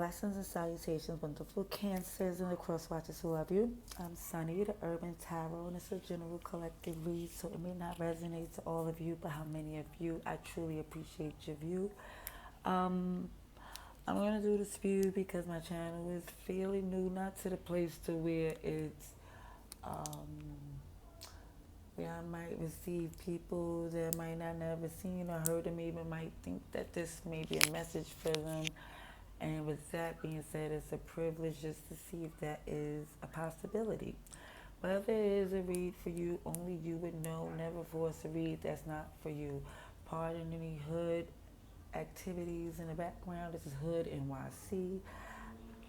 Blessings and salutations, wonderful Cancers and the cross watchers who love you. I'm Sunny, the Urban Tarot, and it's a general collective read, so it may not resonate to all of you, but how many of you, I truly appreciate your view. Um, I'm going to do this view because my channel is fairly new, not to the place to where it's, where I might receive people that might not never seen or heard of me, but might think that this may be a message for them. And with that being said, it's a privilege just to see if that is a possibility. Whether it is a read for you, only you would know. Never force a read that's not for you. Pardon any hood activities in the background. This is Hood NYC.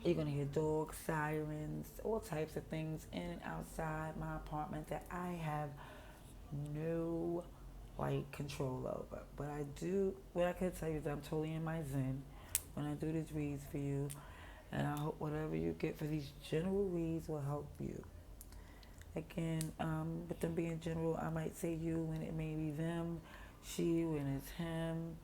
You're going to hear dogs, sirens, all types of things in and outside my apartment that I have no control over. But I do, what I can tell you is I'm totally in my zen when I do these reads for you, and I hope whatever you get for these general reads will help you. Again, with them being general, I might say you when it may be them, she when it's him.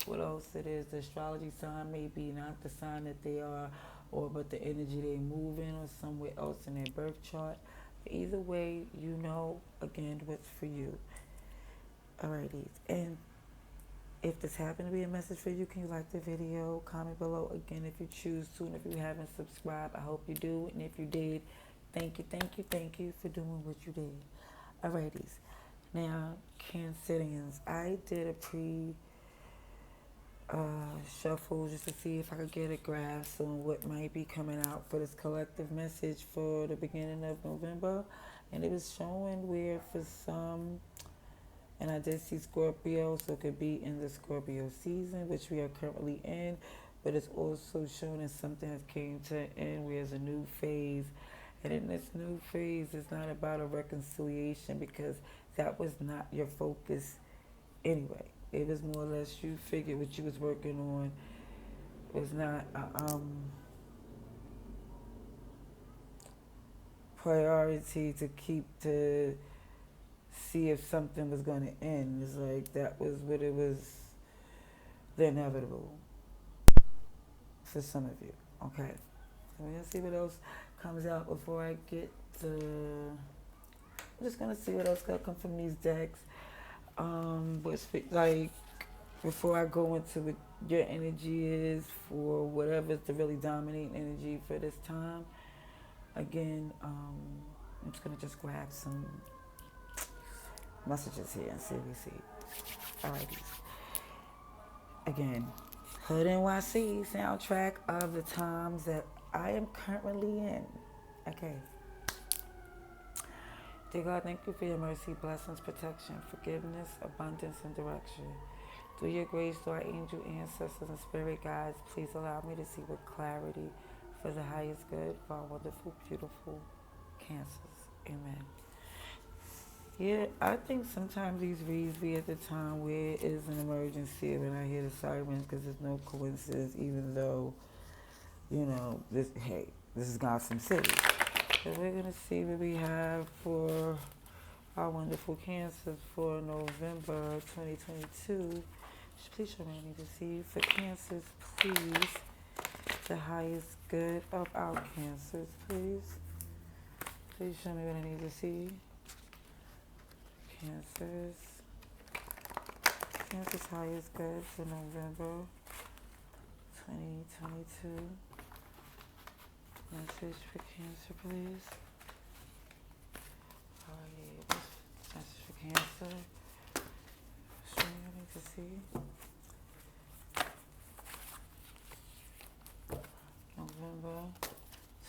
What else it is? The astrology sign may be not the sign that they are, or but the energy they move in, or somewhere else in their birth chart. But either way, you know again what's for you. Alrighty, and if this happened to be a message for you, can you like the video, comment below again if you choose to, and if you haven't subscribed, I hope you do, and if you did, thank you for doing what you did. Alrighties, now Cancerians, I did a shuffle just to see if I could get a grasp on what might be coming out for this collective message for the beginning of November, and it was showing where for some, and I did see Scorpio, so it could be in the Scorpio season, which we are currently in, but it's also showing as something has came to an end where there's a new phase. And in this new phase, it's not about a reconciliation because that was not your focus anyway. It was more or less you figured what you was working on was not a priority to keep to see if something was going to end. It's like that was what it was, the inevitable for some of you. Okay, so we're going to see what else comes out before I get to, I'm just going to see what else going to come from these decks. What's like, before I go into what your energy is for whatever's the really dominating energy for this time. Again, I'm just going to just grab some messages here and see what we see. Alrighty. Again, Hood NYC soundtrack of the times that I am currently in. Okay. Dear God, thank you for your mercy, blessings, protection, forgiveness, abundance, and direction. Through your grace, through our angel ancestors and spirit guides, please allow me to see with clarity for the highest good for our wonderful, beautiful Cancers. Amen. Yeah, I think sometimes these reads be at the time where it is an emergency when I hear the sirens, because there's no coincidence, even though, you know, this is Gotham City. So we're going to see what we have for our wonderful Cancers for November 2022. Please show me what I need to see. For Cancers, please, the highest good of our Cancers, please. Please show me what I need to see. Cancer's highest good for November 2022. Message for Cancer, please. Alright, message for Cancer. Show me what I need to see. November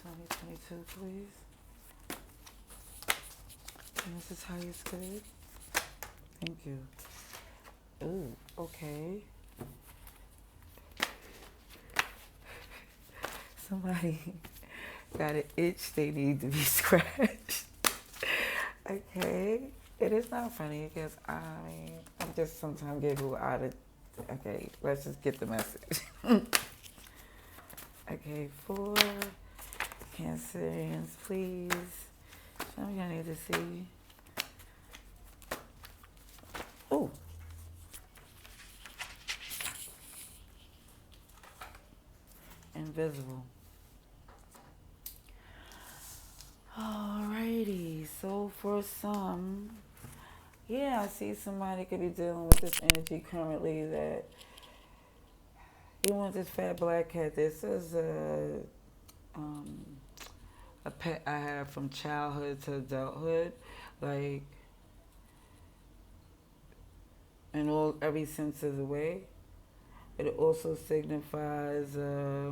2022, please. Cancer's highest good. Thank you. Ooh, okay. Somebody got an itch they need to be scratched. Okay. It is not funny because I'm just sometimes get a little out of, okay, let's just get the message. Okay, for Cancerians, please. Show me what I need to see. invisible. Alrighty, so for some, yeah, I see somebody could be dealing with this energy currently that you want this fat black cat. This is um, a pet I had from childhood to adulthood, like in all every sense of the way. It also signifies uh,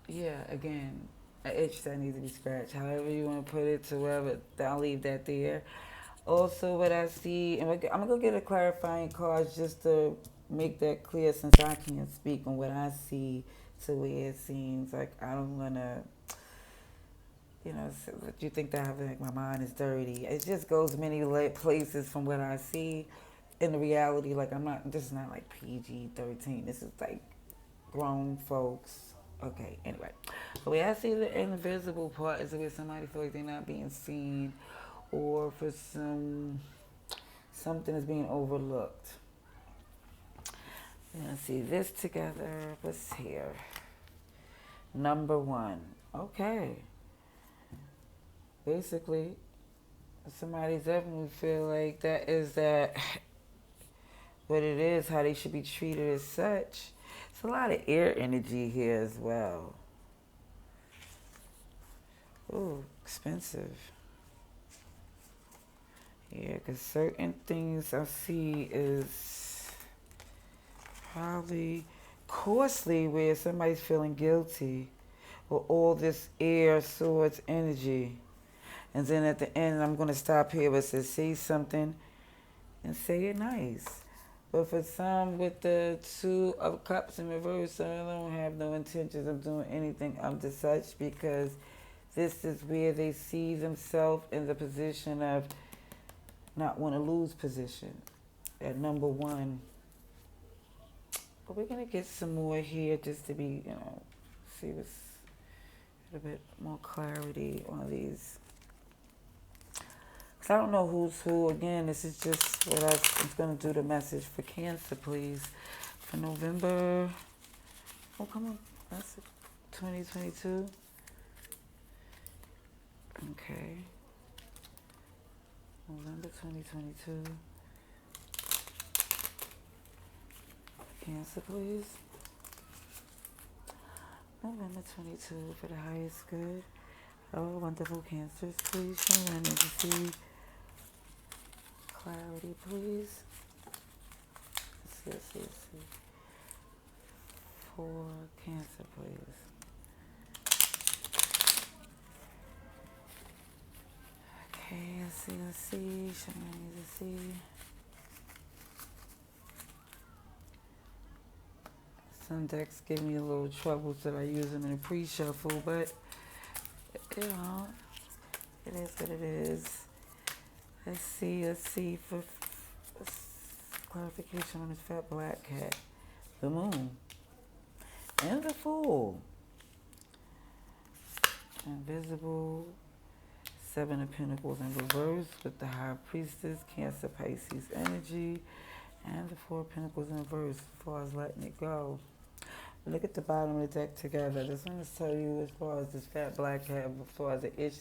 yeah, again, an itch that needs to be scratched. However you want to put it, to wherever, I'll leave that there. Also, what I see, and I'm gonna go get a clarifying card just to make that clear, since I can't speak on what I see to where it seems like I don't wanna, you think that like my mind is dirty. It just goes many places from what I see. In the reality, like I'm not. This is not like PG-13. This is like grown folks. Okay, anyway. The way I see the invisible part is where somebody feels like they're not being seen, or for something is being overlooked. Let's see this together. What's here? Number one. Okay. Basically, somebody definitely feel like that what it is, how they should be treated as such. It's a lot of air energy here as well. Ooh, expensive. Yeah, because certain things I see is probably costly, where somebody's feeling guilty with all this air, swords, energy. And then at the end, I'm going to stop here, but say something and say it nice. But for some, with the Two of Cups in reverse, I don't have no intentions of doing anything of the such, because this is where they see themselves in the position of not want to lose position at number one. But we're going to get some more here just to be, see what's a little bit more clarity on these. Because I don't know who's who. Again, this is just what I'm going to do the message for Cancer, please. For November. Oh, come on. That's 2022. Okay. November 2022. Cancer, please. November 22 for the highest good. Oh, wonderful Cancers, please show me. I need to see clarity, please. Let's see. For Cancer, please. Okay, let's see. Show me. I need to see. Some decks give me a little trouble that I use them in a pre-shuffle, but it is what it is. Let's see for clarification on this fat black cat. The moon. And the Fool. Invisible. Seven of Pentacles in reverse with the High Priestess, Cancer, Pisces energy. And the Four of Pentacles in reverse as far as letting it go. Look at the bottom of the deck together. This one is tell you as far as this fat black cat, as far as the itch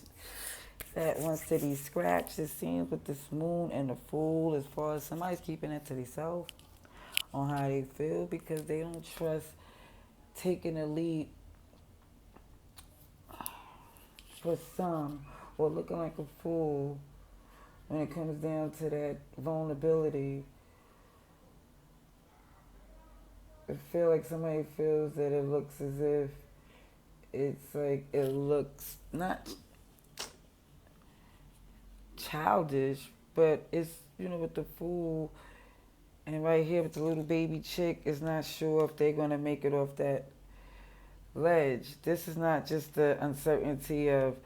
that wants to be scratched. It seems with this moon and the Fool, as far as somebody's keeping it to themselves on how they feel, because they don't trust taking a leap for some, or looking like a fool when it comes down to that vulnerability. I feel like somebody feels that it looks as if it's like it looks not childish, but it's, with the Fool, and right here with the little baby chick, is not sure if they're going to make it off that ledge. This is not just the uncertainty of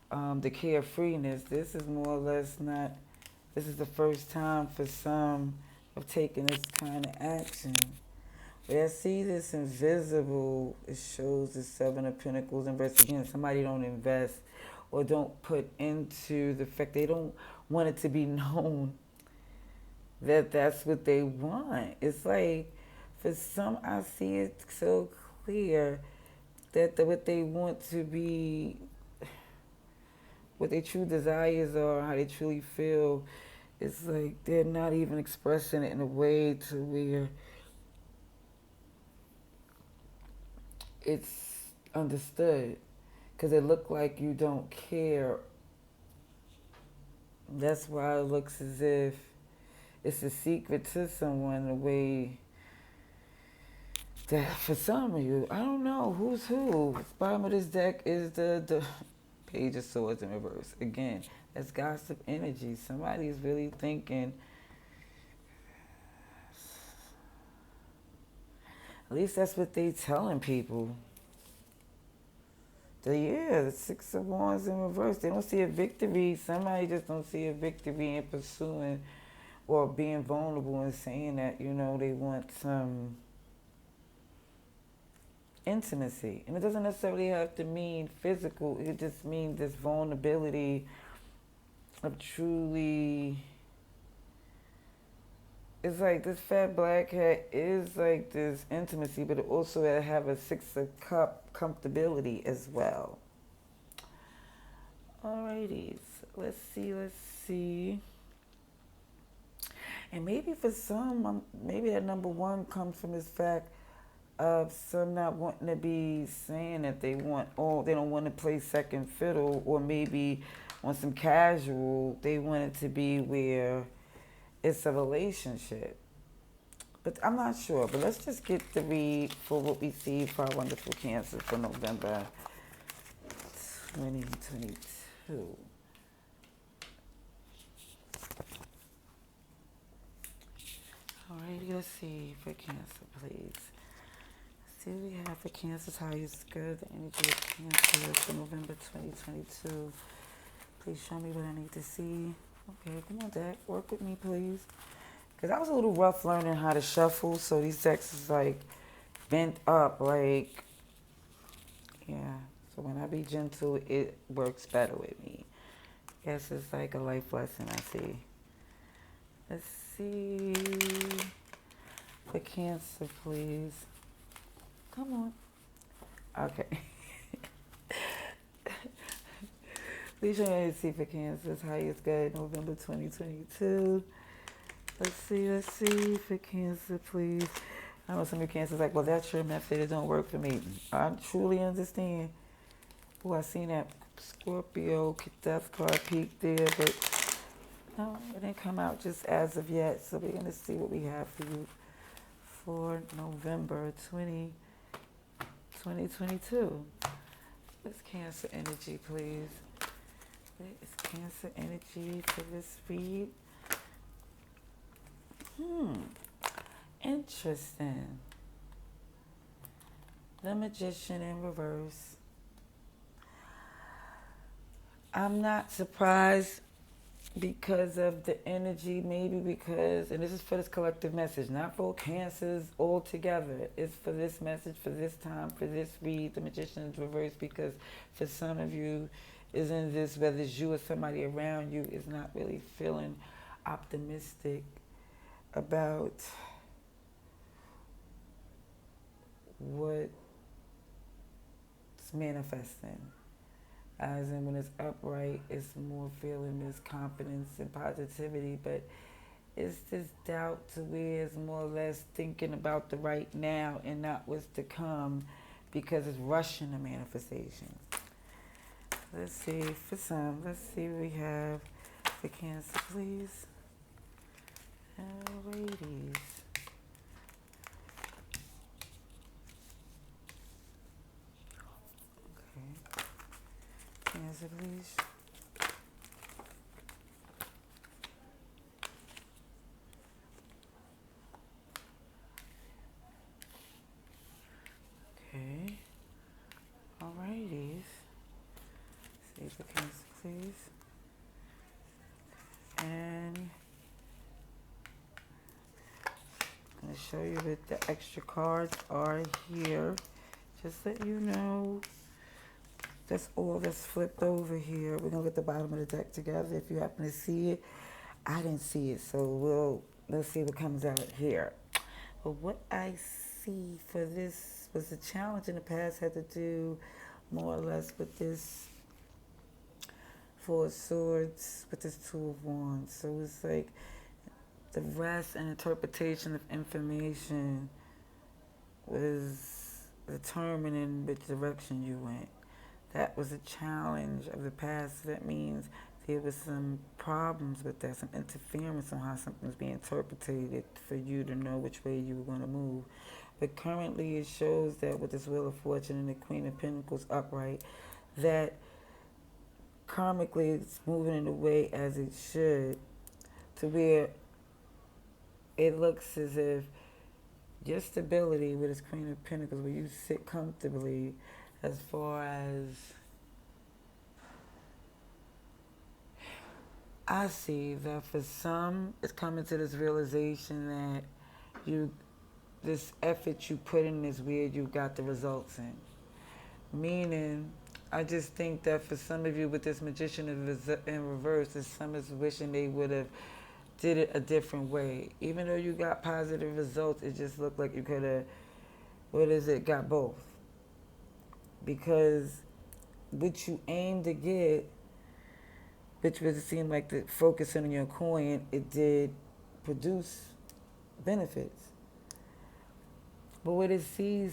the carefreeness. This is more or less not, this is the first time for some of taking this kind of action. When I see this invisible, it shows the Seven of Pentacles in reverse. Again, somebody don't invest or don't put into the fact, they don't want it to be known that that's what they want. It's like, for some, I see it so clear that what they want to be, what their true desires are, how they truly feel, it's like they're not even expressing it in a way to where it's understood. Because it look like you don't care. That's why it looks as if it's a secret to someone, the way that for some of you, I don't know who's who. Bottom of this deck is the Page of Swords in reverse. Again, that's gossip energy. Somebody's really thinking, at least that's what they telling people. The Six of Wands in reverse. They don't see a victory. Somebody just don't see a victory in pursuing or being vulnerable and saying that, they want some intimacy. And it doesn't necessarily have to mean physical. It just means this vulnerability of truly. It's like this fat black cat is like this intimacy, but it also have a Six of Cup comfortability as well. Alrighty, let's see. And maybe for some, maybe that number one comes from this fact of some not wanting to be saying that they don't want to play second fiddle, or maybe on some casual, they want it to be where it's a relationship. But I'm not sure. But let's just get the read for what we see for our wonderful Cancer for November 2022. Alrighty, let's see for Cancer, please. See what we have for Cancer's highest good, the energy of Cancer for November 2022. Please show me what I need to see. Okay, come on, Deck. Work with me, please. Because I was a little rough learning how to shuffle, so these decks is like bent up, like, yeah. So when I be gentle, it works better with me. Guess it's like a life lesson, I see. Let's see. For Cancer, please. Come on. Okay. Please show me to see for Cancer's highest good, November 2022. Let's see for Cancer, please. I know some of you Cancers like, well, that's your method. It don't work for me. I truly understand. Oh, I seen that Scorpio death card peak there, but no, it didn't come out just as of yet. So we're going to see what we have for you for November 2022. Let's Cancer energy, please. What is Cancer energy for this read? Interesting. The Magician in reverse. I'm not surprised because of the energy, maybe because, and this is for this collective message, not for Cancers all together. It's for this message, for this time, for this read. The Magician is reverse because for some of you, isn't this, whether it's you or somebody around you, is not really feeling optimistic about what's manifesting. As in when it's upright, it's more feeling this confidence and positivity, but it's this doubt to where it's more or less thinking about the right now and not what's to come because it's rushing the manifestation. Let's see for some. Let's see what we have for Cancer, please. Alrighties. Okay. Cancer, please. Okay. Alrighties. See for Cancer, please. And I'm going to show you that the extra cards are here. Just let you know, that's all that's flipped over here. We're going to get the bottom of the deck together. If you happen to see it, I didn't see it, so we'll let's see what comes out here. But what I see for this was a challenge in the past had to do more or less with this Four of Swords with this Two of Wands. So it's like the rest and interpretation of information was determining which direction you went. That was a challenge of the past. That means there was some problems with that, some interference on how something was being interpreted for you to know which way you were going to move. But currently it shows that with this Wheel of Fortune and the Queen of Pentacles upright, that karmically it's moving in a way as it should, to where it looks as if your stability with this Queen of Pentacles, where you sit comfortably, as far as I see that for some, it's coming to this realization that this effort you put in is where you got the results in. Meaning, I just think that for some of you with this Magician in reverse, some is wishing they would have did it a different way. Even though you got positive results, it just looked like you could have, got both. Because what you aim to get, which was, it seemed like the focusing on your coin, it did produce benefits. But what I see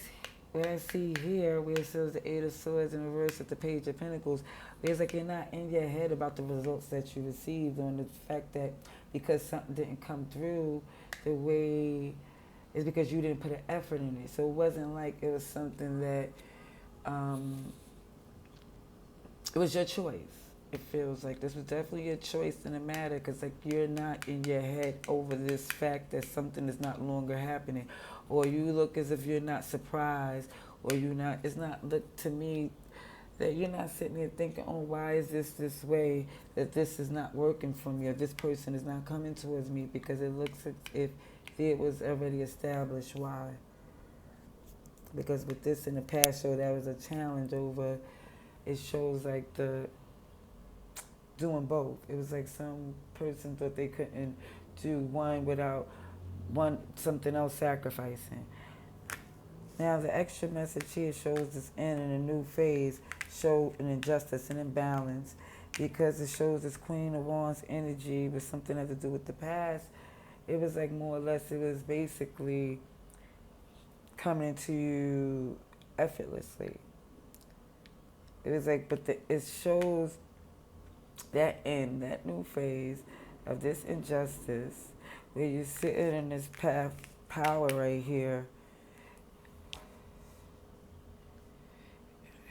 here, where it says the Eight of Swords in reverse with the Page of Pentacles, it's like you're not in your head about the results that you received, on the fact that because something didn't come through the way, it's because you didn't put an effort in it. So it wasn't like it was something that, it was your choice. It feels like this was definitely your choice in the matter, because like you're not in your head over this fact that something is not longer happening, or you look as if you're not surprised, or it's not look to me that you're not sitting here thinking, oh, why is this way, that this is not working for me, or this person is not coming towards me, because it looks as if it was already established why. Because with this in the past show, that was a challenge over, it shows like the doing both. It was like some person thought they couldn't do one without something else sacrificing. Now the extra message here shows this end in a new phase, show an injustice and imbalance, because it shows this Queen of Wands energy with something that had to do with the past. It was like more or less, it was basically coming to you effortlessly. It was like, but it shows that end, that new phase of this injustice, where you're sitting in this power right here.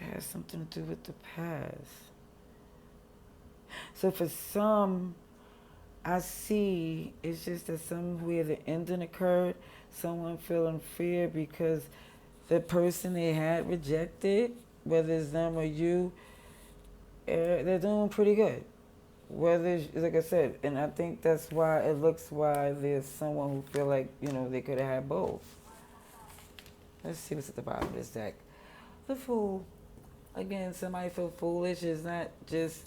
It has something to do with the past. So for some, I see it's just that somewhere the ending occurred, someone feeling fear because the person they had rejected, whether it's them or you, they're doing pretty good. Whether, like I said, and I think that's why it looks why there's someone who feel like, they could have had both. Let's see what's at the bottom of this deck. The Fool. Again, somebody feel foolish. It's not just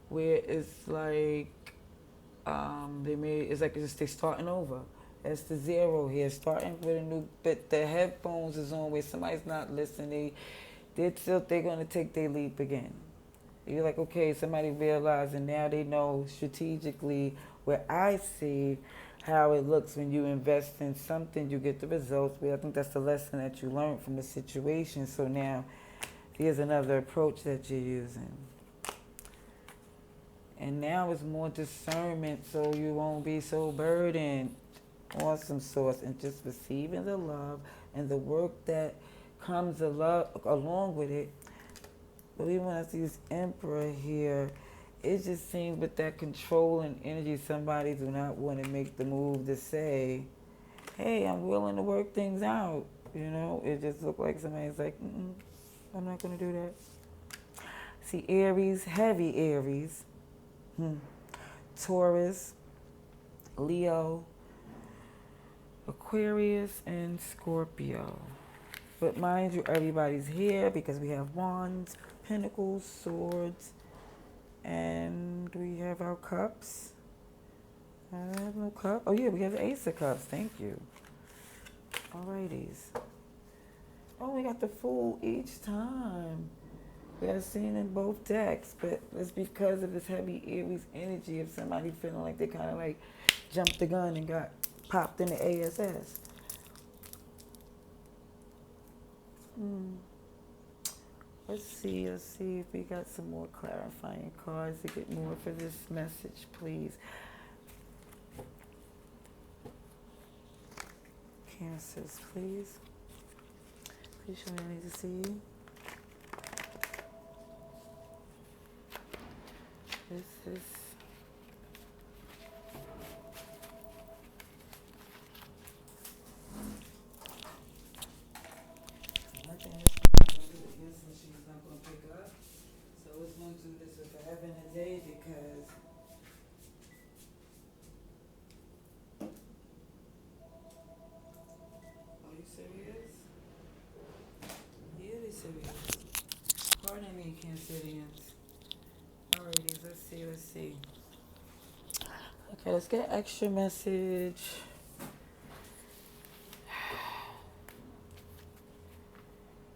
where it's like it's like they're starting over. That's the zero here, starting with a new bit. The headphones is on where somebody's not listening. They're going to take their leap again. You're like, okay, somebody realized, and now they know strategically where I see how it looks when you invest in something, you get the results. But I think that's the lesson that you learned from the situation. So now here's another approach that you're using. And now it's more discernment, so you won't be so burdened on some source, and just receiving the love and the work that comes along with it. But even when I see this Emperor here, it just seems with that controlling energy, somebody do not want to make the move to say, hey, I'm willing to work things out. It just looked like somebody's like, I'm not going to do that. See, Aries, heavy Aries, Taurus, Leo, Aquarius, and Scorpio. But mind you, everybody's here because we have Wands, Pentacles, Swords, and we have our Cups. I have no cup. Oh yeah, we have the Ace of Cups. Thank you. Alrighties. Oh, we got the Fool each time. We got seen in both decks, but it's because of this heavy Aries energy of somebody feeling like they kind of like jumped the gun and got popped in the ASS. Hmm. Let's see if we got some more clarifying cards to get more for this message, please. Cancers, please. Please show me what I need to see. This is nothing that's going to do with this and she's not going to pick up. So it's going to do this with forever and a day because are you serious? Really serious. Pardon me, Cancerians. Alrighty, let's see. Okay, let's get an extra message.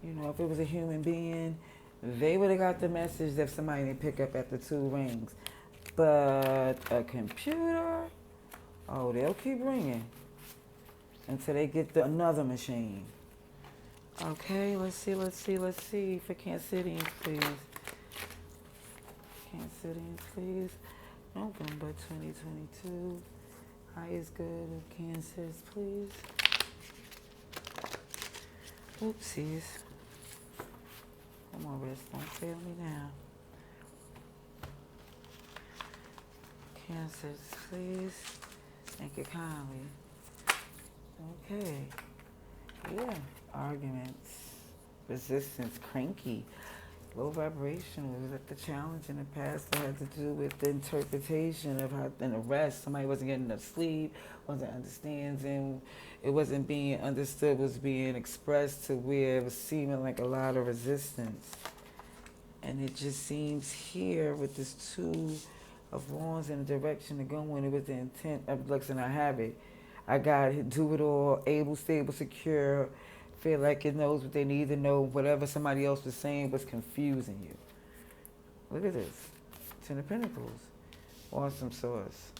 You know, if it was a human being, they would have got the message that somebody didn't pick up at the 2 rings. But a computer, oh, they'll keep ringing until they get another machine. Okay, let's see for Cancerians, please. Cancerians, please. November 2022. Highest good of Cancers, please. Oopsies. Come on, wrist, don't fail me now. Cancers, please. Thank you kindly. Okay. Yeah. Arguments. Resistance. Cranky. Low vibration. Was like the challenge in the past that had to do with the interpretation of how an arrest. Somebody wasn't getting enough sleep, wasn't understanding. It wasn't being understood, was being expressed to where it was seeming like a lot of resistance. And it just seems here with this 2 of Wands in the direction to go in, it was the intent of listen, I have it. I got it, do it all, able, stable, secure, feel like it knows what they need to know. Whatever somebody else was saying was confusing you. Look at this. 10 of Pentacles. Awesome source.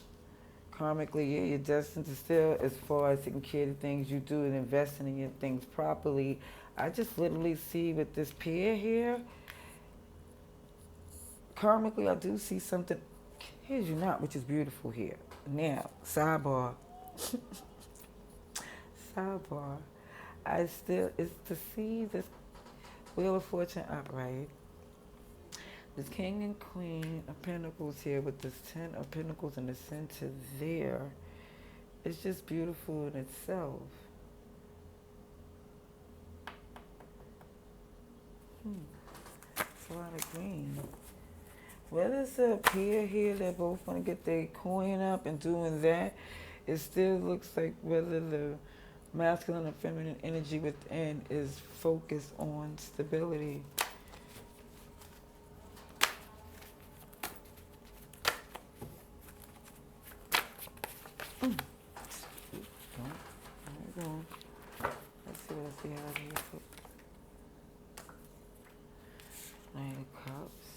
Karmically, yeah, you're destined to still, as far as taking care of things you do and investing in your things properly. I just literally see with this pair here, karmically, I do see something, here's you not, which is beautiful here. Now, sidebar. Sidebar. It's to see this Wheel of Fortune upright. This King and Queen of Pentacles here with this 10 of Pentacles in the center there. It's just beautiful in itself. It's a lot of green. Whether it's a pair here that both want to get their coin up and doing that, it still looks like whether the masculine and feminine energy within is focused on stability. Let's see what else we have here. Nine of Cups.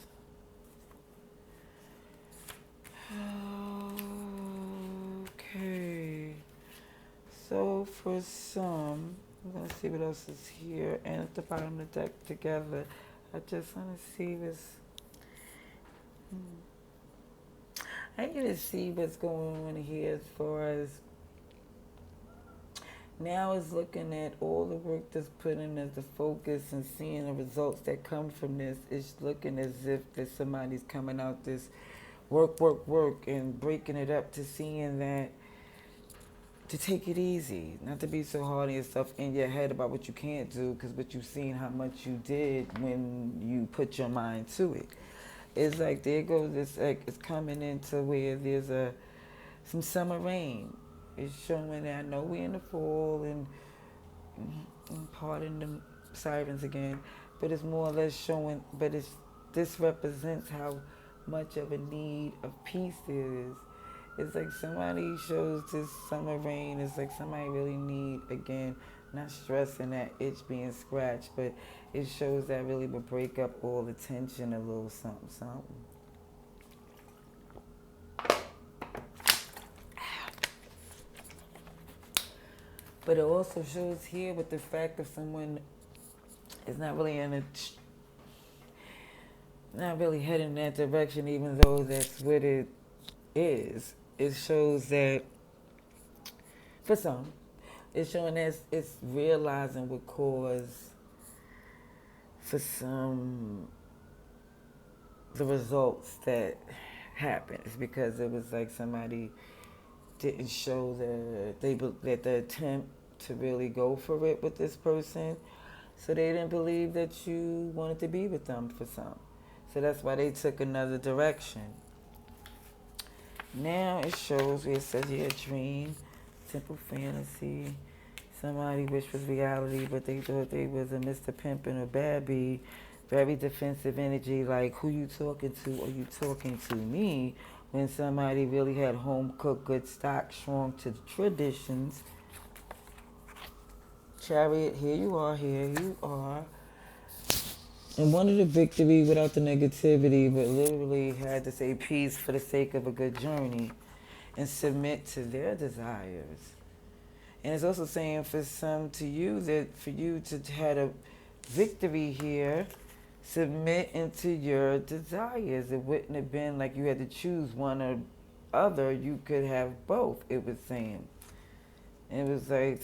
Okay. So for some, I'm going to see what else is here. And at the bottom of the deck together, I just want to see this. I need to see what's going on here as far as now is looking at all the work that's put in as the focus and seeing the results that come from this. It's looking as if that somebody's coming out this work and breaking it up to seeing that to take it easy, not to be so hard on yourself in your head about what you can't do, because what you've seen how much you did when you put your mind to it. It's like there goes this, like it's coming into where there's some summer rain. It's showing that I know we're in the fall and pardon the sirens again, but it's more or less showing, this represents how much of a need of peace there is. It's like somebody shows this summer rain. It's like somebody really need, again, not stressing that itch being scratched, but it shows that really would break up all the tension a little something, something. But it also shows here with the fact that someone is not really not really heading in that direction, even though that's what it is. It shows that for some, it's showing that it's realizing what caused for some the results that happened. It's because it was like somebody didn't show that the attempt to really go for it with this person, so they didn't believe that you wanted to be with them for some. So that's why they took another direction. Now it shows where it says your dream, simple fantasy. Somebody wish was reality, but they thought they was a Mr. Pimpin' or Bad Bee. Very defensive energy, like who you talking to? Are you talking to me? When somebody really had home cooked good stock, strong to traditions. Chariot, here you are, here you are. And wanted a victory without the negativity, but literally had to say peace for the sake of a good journey and submit to their desires. And it's also saying for some to you that for you to had a victory here, submit into your desires. It wouldn't have been like you had to choose one or other. You could have both, it was saying. It was like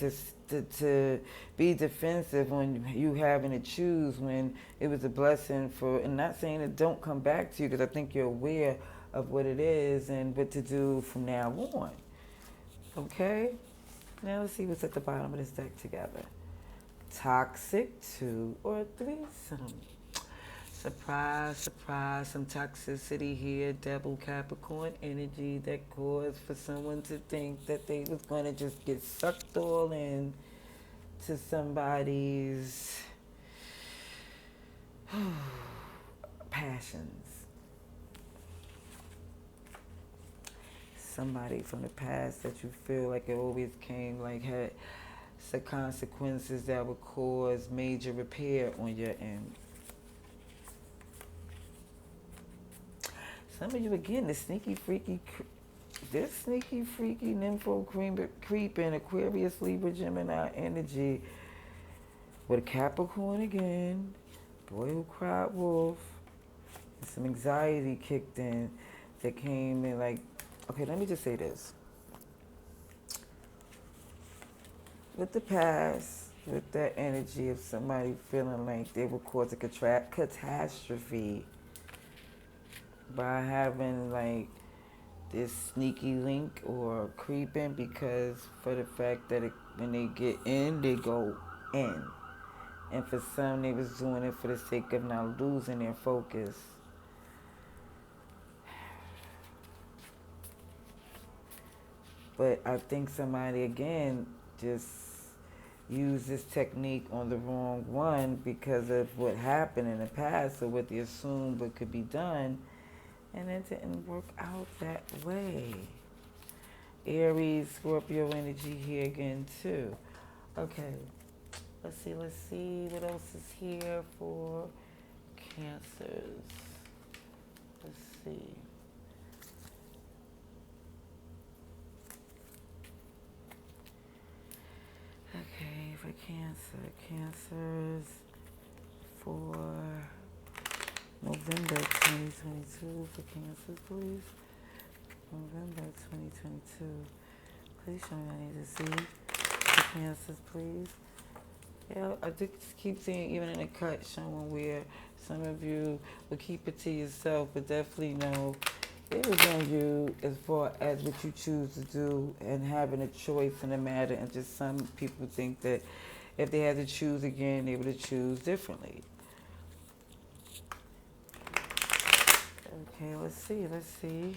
to be defensive when you having to choose when it was a blessing for, and not saying it don't come back to you because I think you're aware of what it is and what to do from now on. Okay? Now let's see what's at the bottom of this deck together. Toxic 2 or threesome. Surprise, surprise, some toxicity here, double Capricorn energy that caused for someone to think that they was going to just get sucked all in to somebody's passions. Somebody from the past that you feel like it always came, like had some consequences that would cause major repair on your end. Some of you, again, this sneaky, freaky nympho creeping Aquarius, Libra, Gemini energy with a Capricorn again, boy who cried wolf, and some anxiety kicked in that came in like, okay, let me just say this. With the past, with that energy of somebody feeling like they will cause a catastrophe by having like this sneaky link or creeping, because for the fact that when they get in, they go in. And for some, they was doing it for the sake of not losing their focus. But I think somebody, again, just used this technique on the wrong one because of what happened in the past or what they assumed what could be done. And it didn't work out that way. Aries, Scorpio energy here again too. Okay, let's see what else is here for Cancers. Let's see. Okay, for Cancers for November 2022 for Cancers, please. November 2022. Please show me what I need to see. For Cancers, please. Yeah, I just keep seeing, even in the cut, showing where some of you will keep it to yourself, but definitely know it was on you as far as what you choose to do and having a choice in the matter. And just some people think that if they had to choose again, they would choose differently. Okay, let's see. Let's see.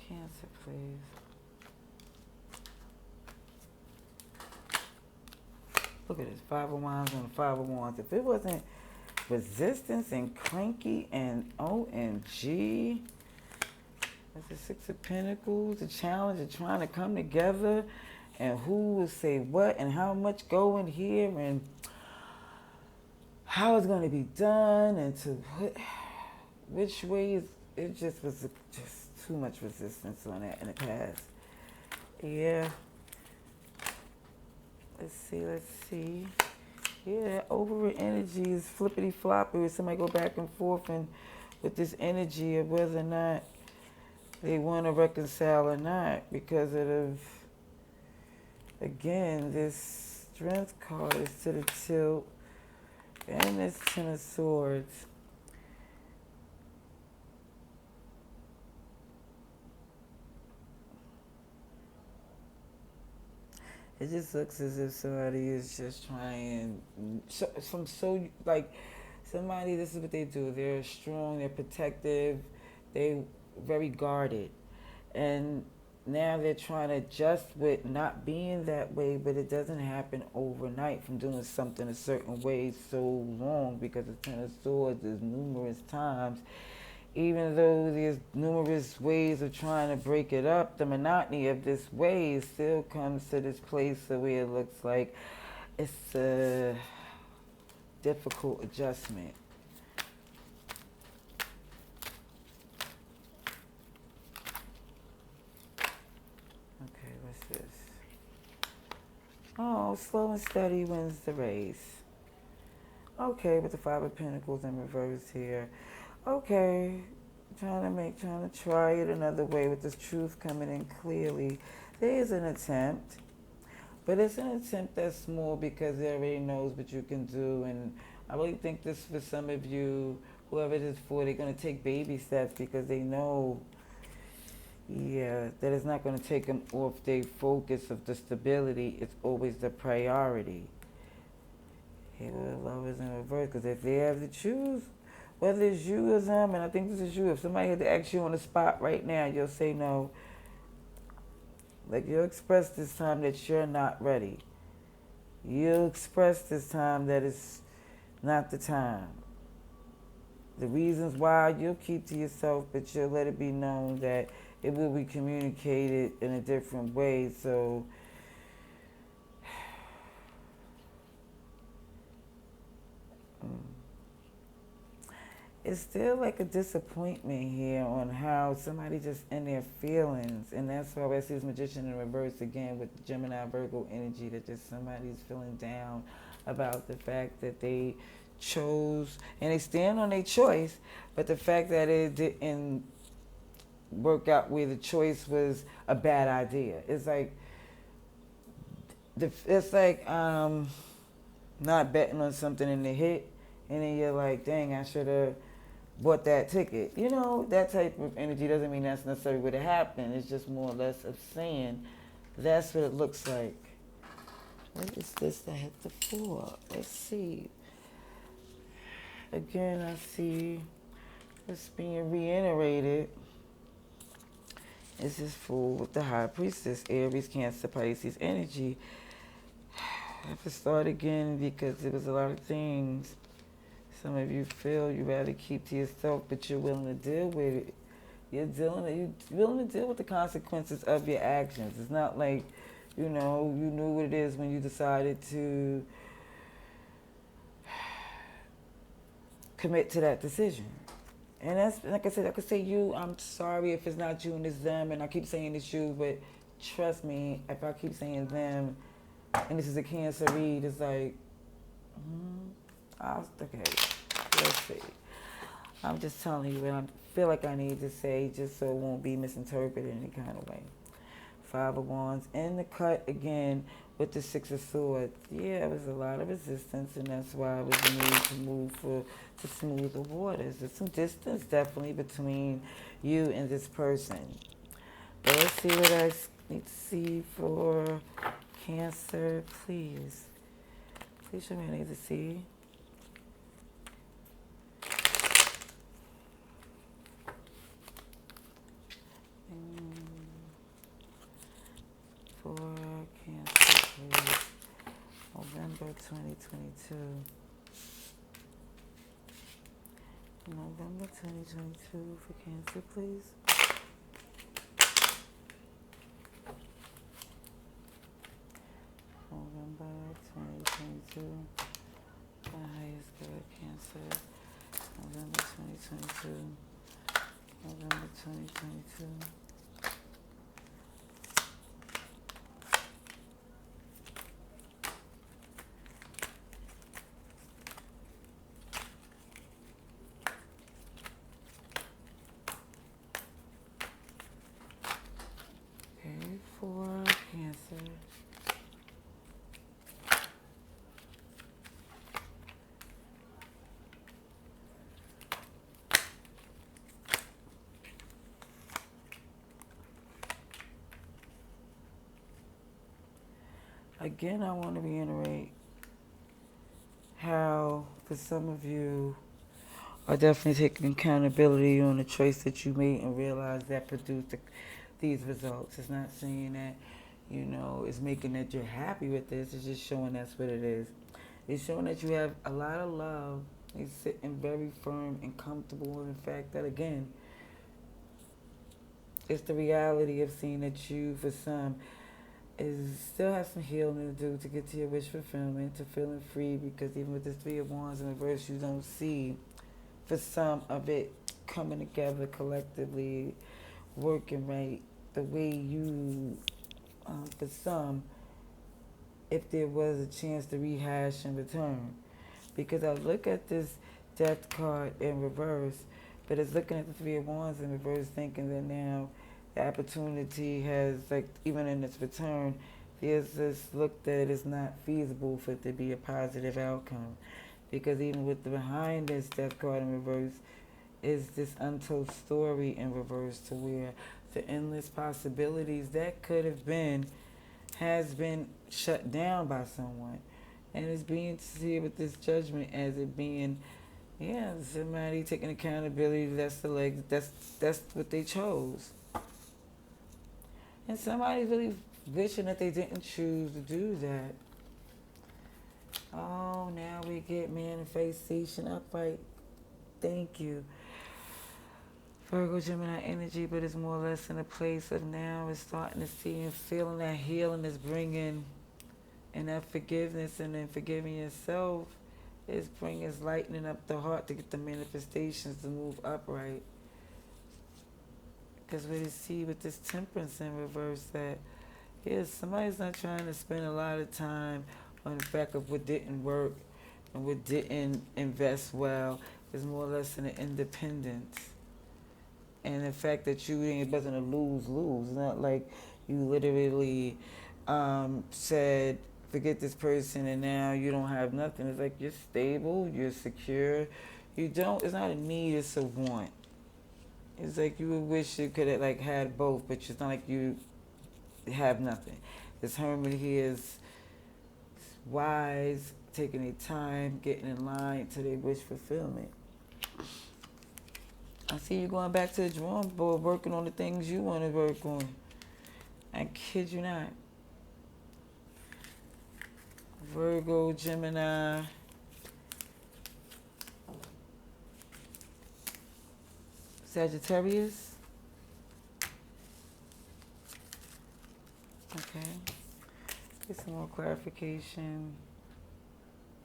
Cancer, please. Look at this, Five of Wands on the Five of Wands. If it wasn't resistance and cranky and OMG, that's the Six of Pentacles, the challenge of trying to come together and who will say what and how much going here and how it's going to be done and to which ways. It just was just too much resistance on that in the past. Yeah. Let's see. Yeah, that over energy is flippity floppy with somebody go back and forth and with this energy of whether or not they want to reconcile or not because of, again, this Strength card is to the tilt and this Ten of Swords. It just looks as if somebody is just trying, like, somebody, this is what they do. They're strong, they're protective, they're very guarded. And now they're trying to adjust with not being that way, but it doesn't happen overnight from doing something a certain way so long because the Ten of Swords is numerous times. Even though there's numerous ways of trying to break it up, the monotony of this way still comes to this place where it looks like it's a difficult adjustment. Okay, what's this? Oh, slow and steady wins the race. Okay, with the Five of Pentacles in reverse here. Okay, trying to try it another way with this truth coming in clearly. There is an attempt, but it's an attempt that's small because it already knows what you can do. And I really think this for some of you, whoever it is for, they're going to take baby steps because they know, yeah, that it's not going to take them off their focus of the stability. It's always the priority. Here, the Lovers in reverse, because if they have to choose, whether it's you or them, and I think this is you, if somebody had to ask you on the spot right now, you'll say no. Like, you'll express this time that you're not ready. You'll express this time that it's not the time. The reasons why you'll keep to yourself, but you'll let it be known that it will be communicated in a different way. So, it's still like a disappointment here on how somebody just in their feelings. And that's why I see this Magician in reverse again with the Gemini Virgo energy, that just somebody's feeling down about the fact that they chose, and they stand on their choice, but the fact that it didn't work out where the choice was a bad idea. It's like, not betting on something and it hit, and then you're like, dang, I should have bought that ticket. You know, that type of energy doesn't mean that's necessarily what happened. It's just more or less of saying that's what it looks like. What is this that hit the floor? Let's see. Again, I see this being reiterated. This is Fool with the High Priestess, Aries, Cancer, Pisces energy. I have to start again because there was a lot of things. Some of you feel you rather keep to yourself, but you're willing to deal with it. You're willing to deal with the consequences of your actions. It's not like, you know, you knew what it is when you decided to commit to that decision. And that's, like I said, I could say you, I'm sorry if it's not you and it's them, and I keep saying it's you, but trust me, if I keep saying them, and this is a Cancer read, it's like, okay, let's see. I'm just telling you what I feel like I need to say, just so it won't be misinterpreted in any kind of way. Five of Wands in the cut again with the Six of Swords. Yeah, it was a lot of resistance, and that's why I was needing to move to smooth the waters. There's some distance definitely between you and this person. But let's see what I need to see for Cancer, please. Please show me what I need to see. For Cancer, please. November November 2022. November 2022 for Cancer, please. November 2022. The highest good, Cancer. November 2022. November 2022. Okay, for Cancer. Again, I want to reiterate how, for some of you, are definitely taking accountability on the choice that you made and realize that produced these results. It's not saying that, it's making that you're happy with this. It's just showing that's what it is. It's showing that you have a lot of love. You're sitting very firm and comfortable in the fact that, again, it's the reality of seeing that you, for some, is still have some healing to do to get to your wish fulfillment, to feeling free, because even with the Three of Wands in reverse, you don't see, for some of it, coming together collectively, working right, the way you, for some, if there was a chance to rehash and return. Because I look at this Death card in reverse, but it's looking at the Three of Wands in reverse, thinking that now the opportunity has, like, even in its return, there's this look that it's not feasible for it to be a positive outcome. Because even with the behind this Death card in reverse is this untold story in reverse, to where the endless possibilities that could have been has been shut down by someone. And it's being seen with this judgment as it being, somebody taking accountability. That's the leg. That's what they chose. And somebody's really wishing that they didn't choose to do that. Oh, now we get manifestation upright. Thank you. Virgo, Gemini energy, but it's more or less in a place of now it's starting to see and feeling that healing is bringing, and that forgiveness, and then forgiving yourself is bringing, lightening up the heart to get the manifestations to move upright. Because we see with this Temperance in reverse that, somebody's not trying to spend a lot of time on the fact of what didn't work and what didn't invest well. It's more or less an independence. And the fact that it wasn't a lose-lose. It's not like you literally said, forget this person and now you don't have nothing. It's like you're stable, you're secure. It's not a need, it's a want. It's like you would wish you could have had both, but it's not like you have nothing. This Hermit here is wise, taking their time, getting in line to their wish fulfillment. I see you going back to the drawing board, working on the things you want to work on. I kid you not. Virgo, Gemini, Sagittarius. Okay. Get some more clarification.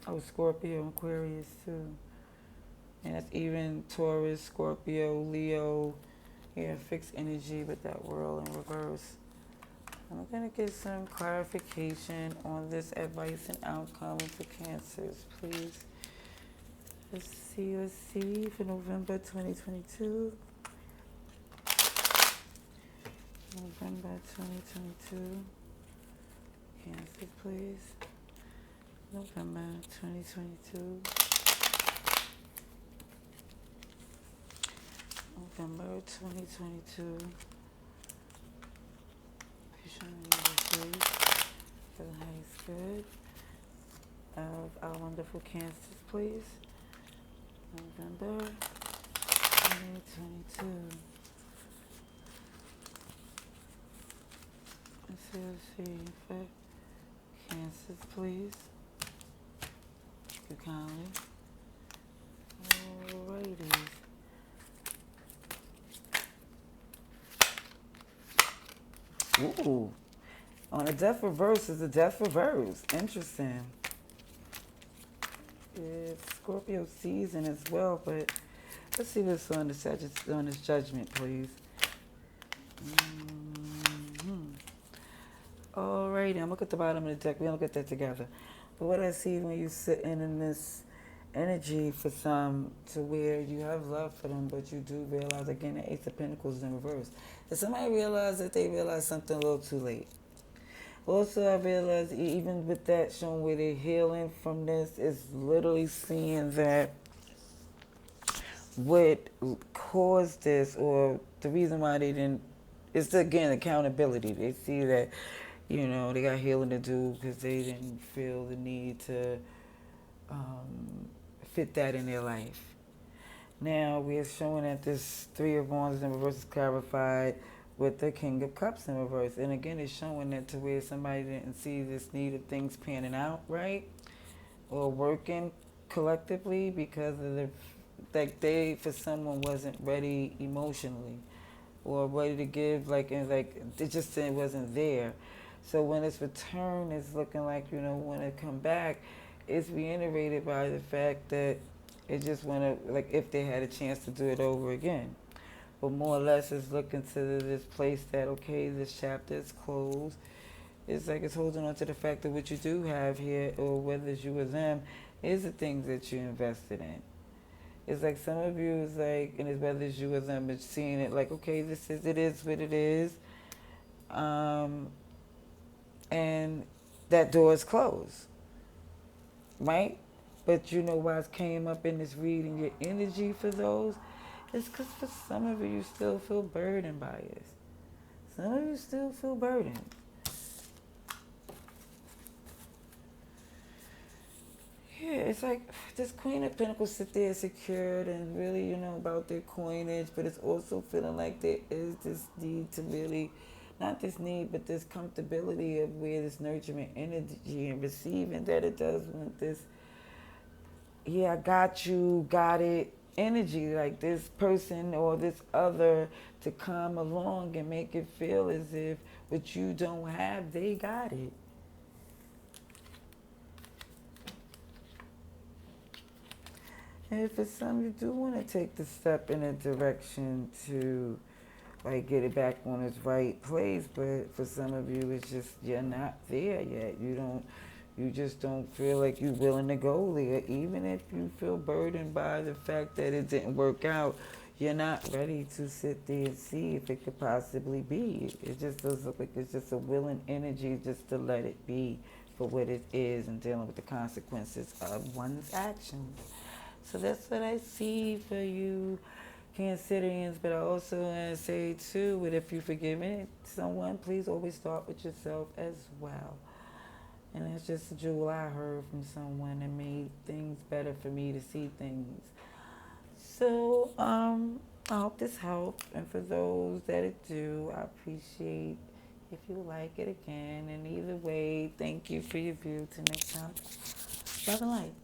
Oh, Scorpio, Aquarius too. And that's even Taurus, Scorpio, Leo. Fixed energy with that world in reverse. I'm going to get some clarification on this advice and outcome for Cancers, please. Let's see for November 2022. November 2022. Cancers, please. November 2022. November 2022. Please, for the highest good of our wonderful Cancers, please. November 2022. Let's see for Cancers, please. you kindly. Alrighty. Ooh. On a death reverse is a death reverse. Interesting. It's Scorpio season as well, but let's see what's on this judgment, please. Mm-hmm. Alrighty, I'm gonna look at the bottom of the deck. We're gonna look at that together. But what I see when you sitting in this energy for some to where you have love for them, but you do realize again the Ace of Pentacles in reverse. If somebody realized that they realized something a little too late. Also, I realized even with that showing where they're healing from this is literally seeing that what caused this or the reason why they didn't, it's again accountability. They see that, they got healing to do because they didn't feel the need to fit that in their life. Now we are showing that this Three of Wands in reverse is clarified with the King of Cups in reverse. And again, it's showing that to where somebody didn't see this need of things panning out, right? Or working collectively because of they, for someone, wasn't ready emotionally or ready to give, it just it wasn't there. So when it's return, it's looking like, when it come back, it's reiterated by the fact that it just want to, like, if they had a chance to do it over again. But more or less, it's looking to this place that, okay, this chapter is closed. It's like it's holding on to the fact that what you do have here, or whether it's you or them, is the things that you invested in. It's like some of you is like, and it's whether it's you or them, it's seeing it like, okay, it is what it is. And that door is closed, right? But you know why it came up in this reading, your energy for those? It's because for some of you still feel burdened by it. Some of you still feel burdened. Yeah, it's like this Queen of Pentacles sit there secured and really, about their coinage, but it's also feeling like there is this need to really, not this need, but this comfortability of where this nurturing energy and receiving that it does want this, yeah, I got you, got it energy, like this person or this other to come along and make it feel as if what you don't have, they got it. And for some, you do want to take the step in a direction to, like, get it back on its right place. But for some of you, it's just you're not there yet. You just don't feel like you're willing to go there. Even if you feel burdened by the fact that it didn't work out, you're not ready to sit there and see if it could possibly be. It just does look like it's just a willing energy just to let it be for what it is and dealing with the consequences of one's actions. So that's what I see for you Cancerians, but I also want to say too, that if you forgive someone, please always start with yourself as well. And that's just a jewel I heard from someone that made things better for me to see things. So I hope this helped, and for those that it do, I appreciate if you like it again. And either way, thank you for your view. Till next time, love and light.